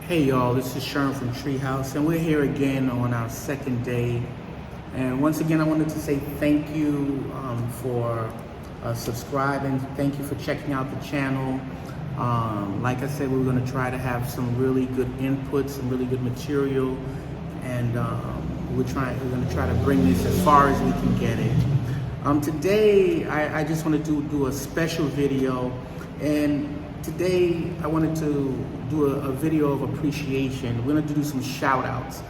Hey y'all, this is Sharon from Treehouse, and we're here again on our second day. And once again, I wanted to say thank you for subscribing. Thank you for checking out the channel. Like I said, we're going to try to have some really good input, some really good material, and we're going to try to bring this as far as we can get it. Today, I just wanted to do a special video, and today I wanted to do a video of appreciation. We're going to do some shout outs.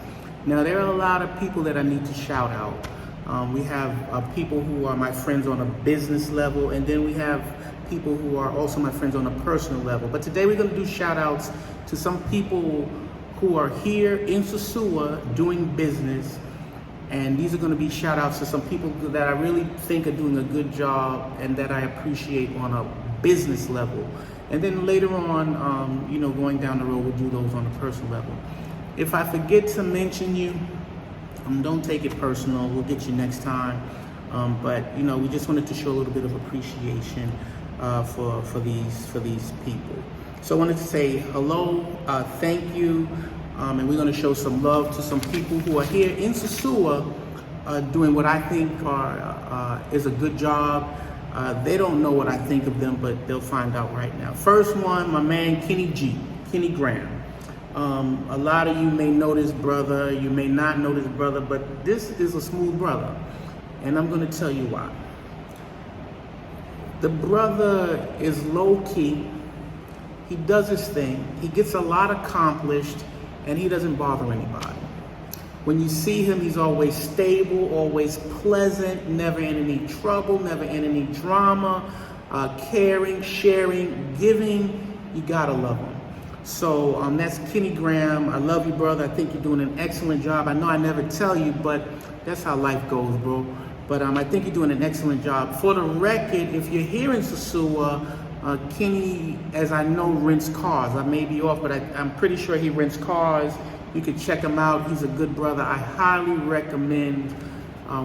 Now, there are a lot of people that I need to shout out. We have people who are my friends on a business level, and then we have people who are also my friends on a personal level. But today we're going to do shout outs to some people who are here in Sosua doing business. And these are going to be shout outs to some people that I really think are doing a good job and that I appreciate on a business level. And then later on, going down the road, we'll do those on a personal level. If I forget to mention you, don't take it personal. We'll get you next time. But we just wanted to show a little bit of appreciation for these people. So I wanted to say hello, thank you, and we're going to show some love to some people who are here in Sosua doing what I think is a good job. They don't know what I think of them, but they'll find out right now. First one, my man Kenny Graham. A lot of you may know this brother, you may not know this brother, but this is a smooth brother, and I'm going to tell you why. The brother is low-key, he does his thing, he gets a lot accomplished, and he doesn't bother anybody. When you see him, he's always stable, always pleasant, never in any trouble, never in any drama, caring, sharing, giving. You gotta love him. So that's Kenny Graham. I love you, brother. I think you're doing an excellent job. I know I never tell you, but that's how life goes, bro. But I think you're doing an excellent job. For the record, if you're here in Sosua, Kenny, as I know, rents cars. I may be off, but I'm pretty sure he rents cars. You can check him out. He's a good brother. I highly recommend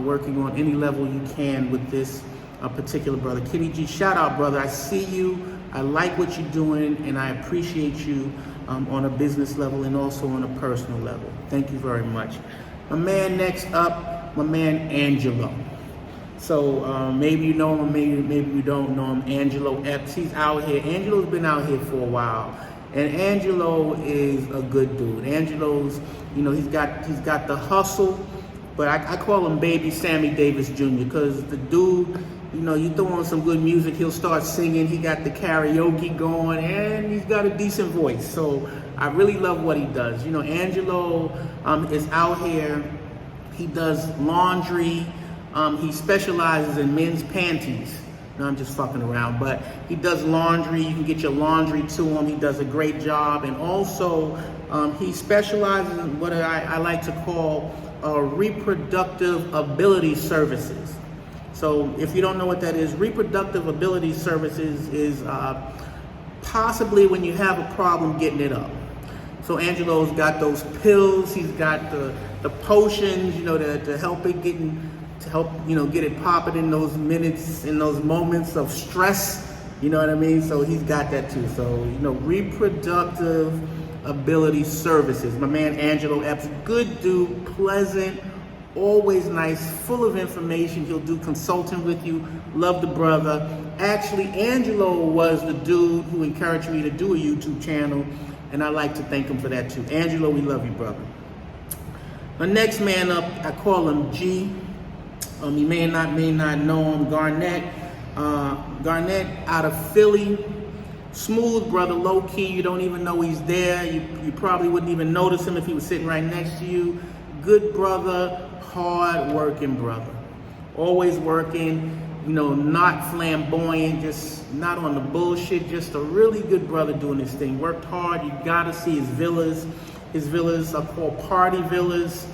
working on any level you can with this particular brother. Kenny G, shout out, brother. I see you. I like what you're doing, and I appreciate you on a business level and also on a personal level. Thank you very much. My man next up, my man Angelo. So maybe you know him, maybe you don't know him. Angelo Epps, he's out here. Angelo's been out here for a while. And Angelo is a good dude. Angelo's, he's got the hustle, but I call him Baby Sammy Davis Jr. because the dude, you throw on some good music, he'll start singing. He got the karaoke going, and he's got a decent voice. So I really love what he does. Angelo is out here. He does laundry. He specializes in men's panties. No, I'm just fucking around, but he does laundry. You can get your laundry to him. He does a great job. And also, he specializes in what I like to call reproductive ability services. So if you don't know what that is, reproductive ability services is possibly when you have a problem getting it up. So Angelo's got those pills. He's got the potions, to help it get it popping in those minutes, in those moments of stress, you know what I mean? So he's got that too. So, reproductive ability services. My man Angelo Epps, good dude, pleasant, always nice, full of information. He'll do consulting with you. Love the brother. Actually, Angelo was the dude who encouraged me to do a YouTube channel, and I like to thank him for that too. Angelo, we love you, brother. My next man up, I call him G. You may not know him, Garnett. Garnett out of Philly. Smooth brother, low key. You don't even know he's there. You probably wouldn't even notice him if he was sitting right next to you. Good brother, hard working brother. Always working, not flamboyant, just not on the bullshit. Just a really good brother doing his thing. Worked hard. You gotta see his villas. His villas are called party villas.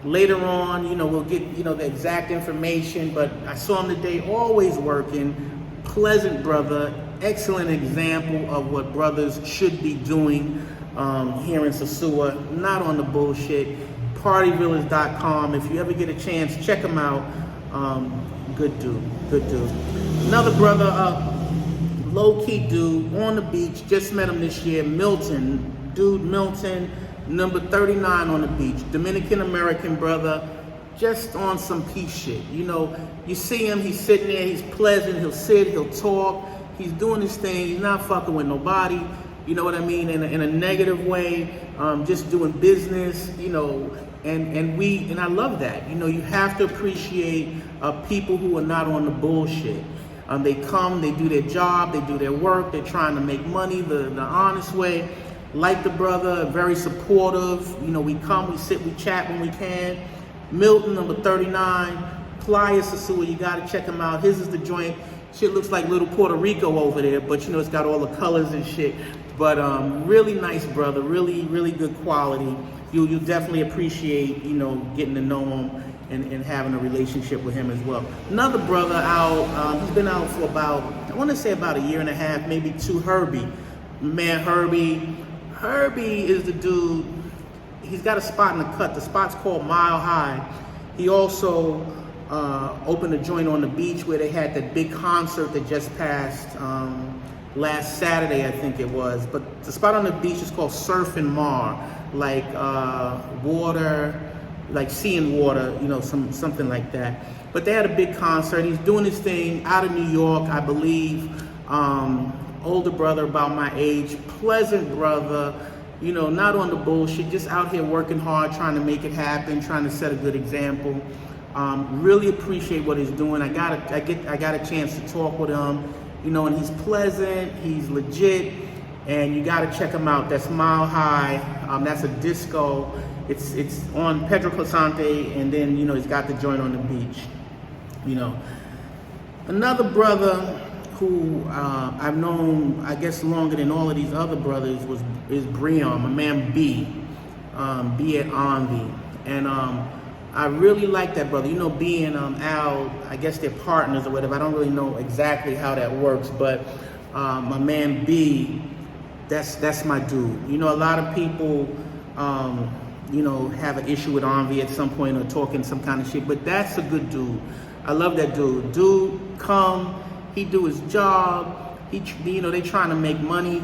Later on, we'll get, the exact information, but I saw him today, always working, pleasant brother, excellent example of what brothers should be doing here in Sosua, not on the bullshit. Partyvillas.com. If you ever get a chance, check him out. Good dude. Another brother, low-key dude, on the beach, just met him this year, Milton. Dude Milton, number 39 on the beach, Dominican American brother, just on some peace shit. You know, you see him, he's sitting there, he's pleasant, he'll sit, he'll talk, he's doing his thing, he's not fucking with nobody, you know what I mean, in a negative way, just doing business, you know, and I love that. You know, you have to appreciate people who are not on the bullshit. They come, they do their job, they do their work, they're trying to make money the honest way. Like the brother, very supportive. You know, we come, we sit, we chat when we can. Milton, number 39, Playa Sosua, you gotta check him out. His is the joint. Shit looks like little Puerto Rico over there, but you know, it's got all the colors and shit. But really nice brother, really, really good quality. You'll definitely appreciate, you know, getting to know him and having a relationship with him as well. Another brother out, he's been out for about, I wanna say about a year and a half, maybe two, Herbie. Man, Herbie is the dude. He's got a spot in the cut. The spot's called Mile High. He also opened a joint on the beach where they had that big concert that just passed last Saturday, I think it was. But the spot on the beach is called Surf and Mar, like water, like sea and water, you know, something like that. But they had a big concert. He's doing his thing out of New York, I believe. Older brother, about my age, pleasant brother, you know, not on the bullshit, just out here working hard, trying to make it happen, trying to set a good example. Really appreciate what he's doing. I got a chance to talk with him, you know, and he's pleasant, he's legit, and you got to check him out. That's Mile High. That's a disco. It's on Pedro Clasante, and then, you know, he's got the joint on the beach. You know, another brother who I've known, I guess, longer than all of these other brothers is Breon, my man B at Envy. And I really like that brother. You know, B and Al, I guess they're partners or whatever. I don't really know exactly how that works, but my man B, that's my dude. You know, a lot of people, you know, have an issue with Envy at some point or talking some kind of shit, but that's a good dude. I love that dude. Dude, come. He do his job. You know, they trying to make money.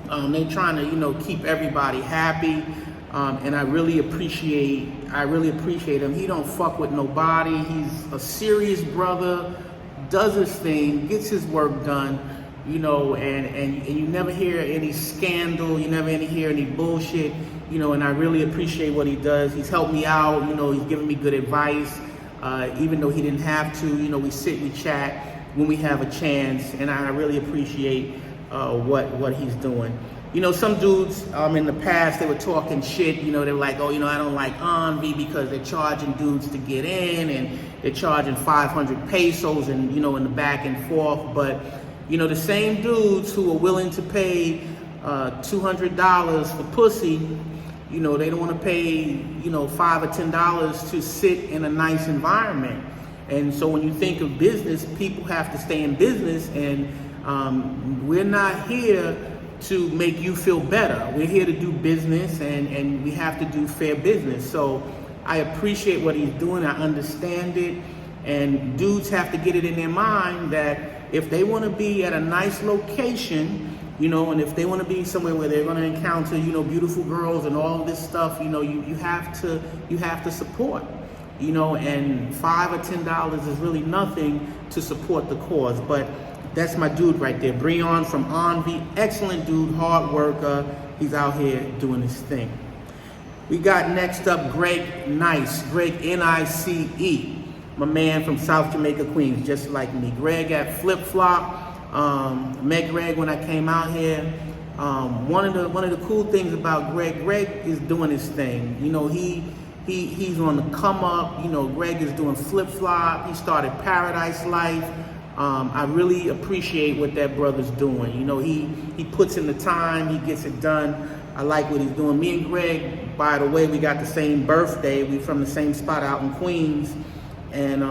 They trying to, you know, keep everybody happy. And I really appreciate him. He don't fuck with nobody. He's a serious brother, does his thing, gets his work done, you know, and you never hear any scandal, you never hear any bullshit, you know, and I really appreciate what he does. He's helped me out, you know, he's given me good advice, even though he didn't have to, you know, we sit, we chat when we have a chance, and I really appreciate what he's doing. You know, some dudes in the past, they were talking shit, you know, they were like, oh, you know, I don't like Envy because they're charging dudes to get in, and they're charging 500 pesos and, you know, in the back and forth. But, you know, the same dudes who are willing to pay $200 for pussy, you know, they don't want to pay, you know, $5 or $10 to sit in a nice environment. And so when you think of business, people have to stay in business, and we're not here to make you feel better. We're here to do business, and we have to do fair business. So I appreciate what he's doing. I understand it. And dudes have to get it in their mind that if they want to be at a nice location, you know, and if they want to be somewhere where they're going to encounter, you know, beautiful girls and all this stuff, you know, you have to support. You know, and $5 or $10 is really nothing to support the cause. But that's my dude right there, Breon from Envy. Excellent dude, hard worker. He's out here doing his thing. We got next up Greg Nice, Greg Nice, my man from South Jamaica, Queens, just like me. Greg at Flip Flop. Met Greg when I came out here. One of the cool things about Greg is doing his thing. You know, he's on the come up. You know, Greg is doing Flip Flop. He started Paradise Life. I really appreciate what that brother's doing. You know, he puts in the time, he gets it done. I like what he's doing. Me and Greg, by the way, we got the same birthday. We from the same spot out in Queens. And,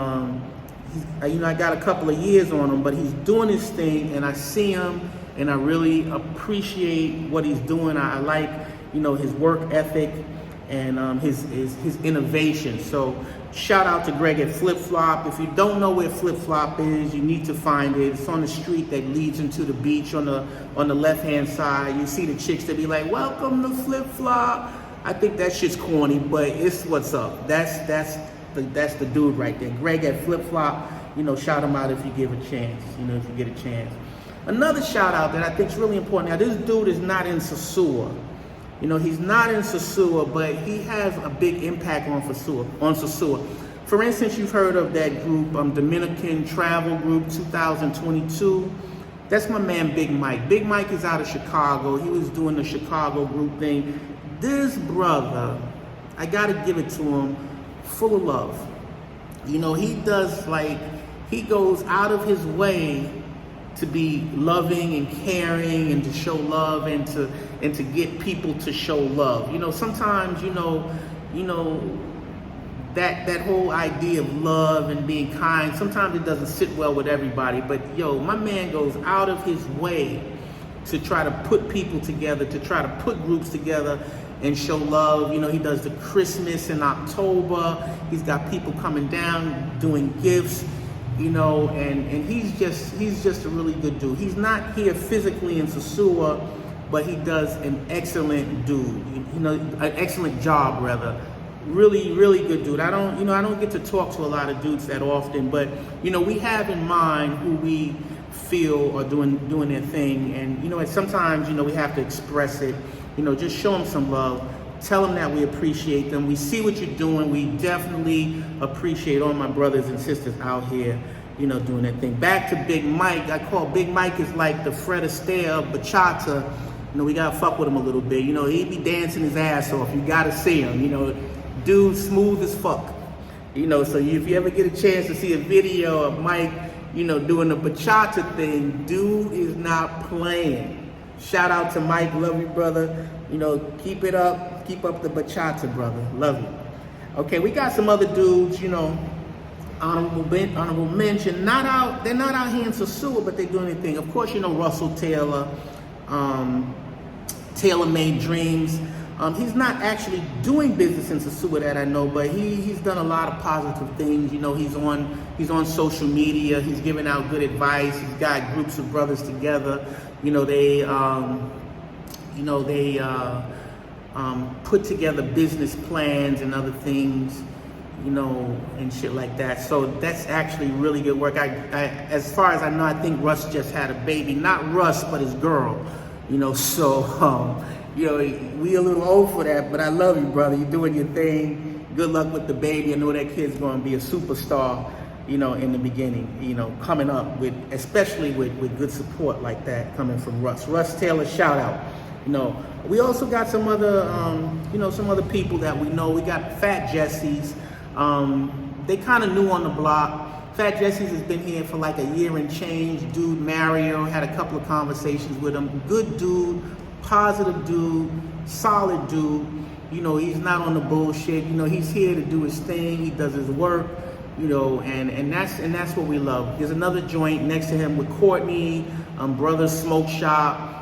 you know, I got a couple of years on him, but he's doing his thing, and I see him, and I really appreciate what he's doing. I like, you know, his work ethic. and his innovation. So shout out to Greg at Flip Flop. If you don't know where Flip Flop is, you need to find it. It's on the street that leads into the beach on the left hand side. You see the chicks that be like, "Welcome to Flip Flop." I think that shit's corny, but it's what's up. That's the dude right there. Greg at Flip Flop. Shout him out if you give a chance. If you get a chance. Another shout out that I think is really important. Now, this dude is not in Sosua. He's not in Sosua, but he has a big impact on Sosua. For instance, you've heard of that group, Dominican Travel Group 2022. That's my man, Big Mike. Big Mike is out of Chicago. He was doing the Chicago group thing. This brother, I gotta give it to him, full of love. He goes out of his way to be loving and caring and to show love and to get people to show love. Sometimes, that whole idea of love and being kind, sometimes it doesn't sit well with everybody. But my man goes out of his way to try to put people together, to try to put groups together and show love. He does the Christmas in October. He's got people coming down doing gifts. And he's just a really good dude. He's not here physically in Sosua, but he does an excellent an excellent job rather. Really, really good dude. I don't get to talk to a lot of dudes that often, but we have in mind who we feel are doing their thing, and sometimes we have to express it. Just show them some love. Tell them that we appreciate them. We see what you're doing. We definitely appreciate all my brothers and sisters out here, doing their thing. Back to Big Mike. I call Big Mike is like the Fred Astaire of bachata. We gotta fuck with him a little bit. He be dancing his ass off. You gotta see him. Dude, smooth as fuck. So if you ever get a chance to see a video of Mike, doing the bachata thing, dude is not playing. Shout out to Mike. Love you, brother. Keep it up. Keep up the bachata, brother. Love you. Okay, we got some other dudes, honorable mention. They're not out here in Sosua, but they do anything. Of course, Russell Taylor, Taylor Made Dreams. He's not actually doing business in Sosua that I know, but he's done a lot of positive things. He's on social media. He's giving out good advice. He's got groups of brothers together. They put together business plans and other things, and shit like that. So that's actually really good work. As far as I know, I think Russ just had a baby. Not Russ, but his girl. So we a little old for that, but I love you, brother. You're doing your thing. Good luck with the baby. I know that kid's going to be a superstar, in the beginning, coming up especially with good support like that coming from Russ. Russ Taylor, shout out. We also got some other, some other people that we know. We got Fat Jesse's. They kind of new on the block. Fat Jesse's has been here for like a year and change. Dude, Mario, had a couple of conversations with him. Good dude, positive dude, solid dude. He's not on the bullshit. He's here to do his thing. He does his work. And that's what we love. There's another joint next to him with Courtney, Brothers Smoke Shop.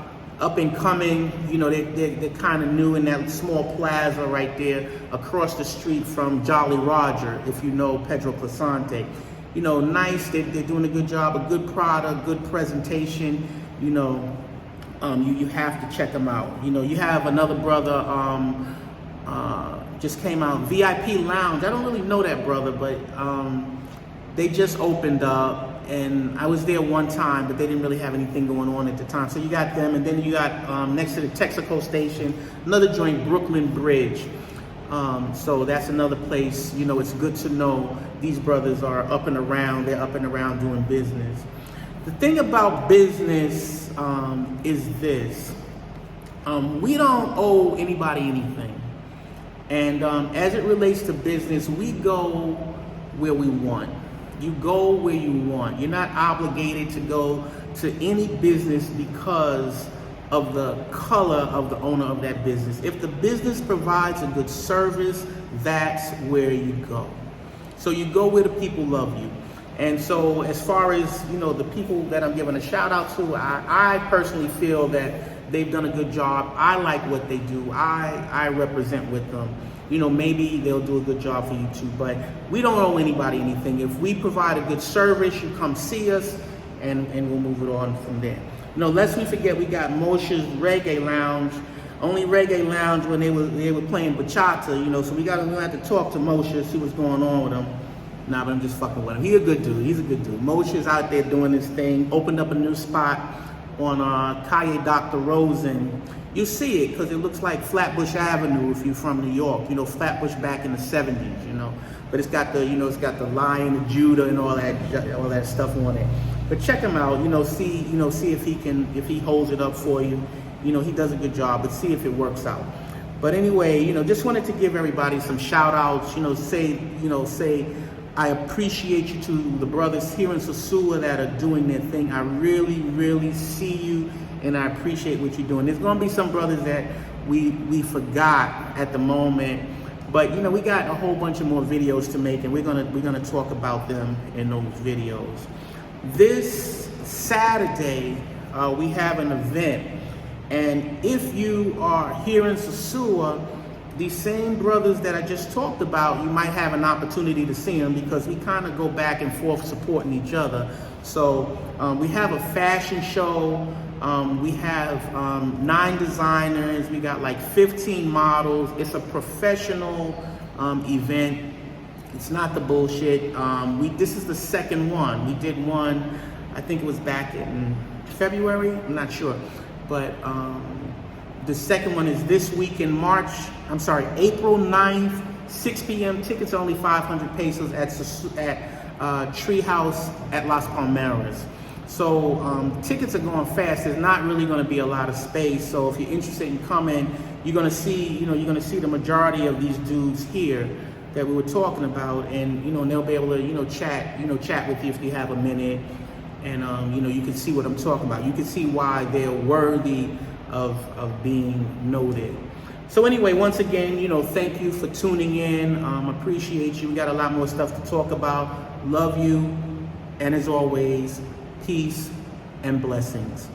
Up and coming, they're kind of new in that small plaza right there across the street from Jolly Roger, if you know Pedro Placente. Nice, they're doing a good job, a good product, good presentation. You have to check them out. You have another brother, just came out, VIP Lounge. I don't really know that brother, but they just opened up. And I was there one time, but they didn't really have anything going on at the time. So you got them, and then you got next to the Texaco station, another joint, Brooklyn Bridge. So that's another place, it's good to know these brothers are up and around. They're up and around doing business. The thing about business is this. We don't owe anybody anything. And as it relates to business, we go where we want. You go where you want. You're not obligated to go to any business because of the color of the owner of that business. If the business provides a good service, that's where you go. So you go where the people love you. And so as far as, the people that I'm giving a shout out to, I personally feel that they've done a good job. I like what they do. I represent with them. You know, maybe they'll do a good job for you too, but we don't owe anybody anything. If we provide a good service, you come see us, and we'll move it on from there. You know, lest we forget, we got Moshe's Reggae Lounge. Only Reggae Lounge when they were playing bachata, you know, so we have to talk to Moshe, see what's going on with him. Nah, but I'm just fucking with him. He's a good dude. He's a good dude. Moshe's out there doing his thing. Opened up a new spot on Calle Dr. Rosen. You see it because it looks like Flatbush Avenue if you're from New York. You know, Flatbush back in the 70s, you know. But it's got the, you know, it's got the Lion of Judah and all that stuff on it. But check him out, you know, see if he holds it up for you. You know, he does a good job, but see if it works out. But anyway, you know, just wanted to give everybody some shout outs, you know, say I appreciate you to the brothers here in Sosua that are doing their thing. I really, really see you, and I appreciate what you're doing. There's going to be some brothers that we forgot at the moment, but you know, we got a whole bunch of more videos to make, and we're gonna talk about them in those videos. This Saturday, we have an event, and if you are here in Sosua, these same brothers that I just talked about, you might have an opportunity to see them because we kind of go back and forth supporting each other. So we have a fashion show. We have 9 designers. We got like 15 models. It's a professional event. It's not the bullshit. This is the second one. We did one, I think it was back in February. I'm not sure. But the second one is this week in April 9th, 6 p.m. Tickets are only 500 pesos at Treehouse at Las Palmeras. So tickets are going fast. There's not really going to be a lot of space. So if you're interested in coming, you're going to see the majority of these dudes here that we were talking about, and they'll be able to chat with you if you have a minute, and you can see what I'm talking about. You can see why they're worthy of being noted. So anyway, once again, thank you for tuning in. Appreciate you. We got a lot more stuff to talk about. Love you, and as always, peace and blessings.